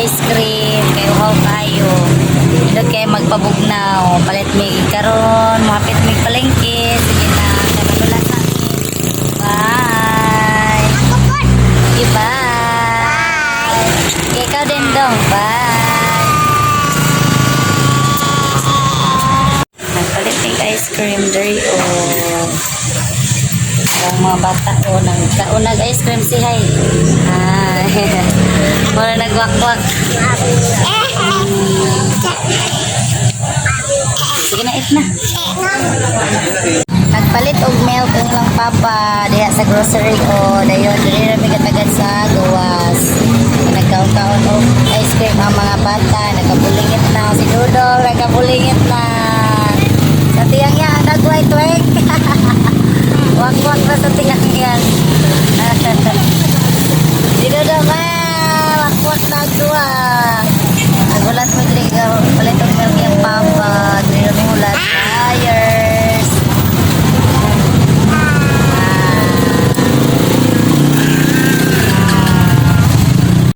ice cream kay uhaw kayo. Dito kay magpabugnaw. Palit mig karon, mahapit mig palengke. Sige na, kay madulasa ni. Bye. Okay, bye. Okay, ikaw din dong. Bye. Nagpalit mig ice cream diri ang mga bata nagkaunag ice cream si Hay. Wala nagwakwak. Sige na, eat na. Nagpalit og milk ang lang papa diha sa grocery dayon dili ra mi katagad sa gawas. Nagkaon-kaon og ice cream ang mga bata, nagkabulingit na si Dudong, nagkabulingit na. Sa tiyang yan, nag-white-white. Wak-wak na sa tiyang yan.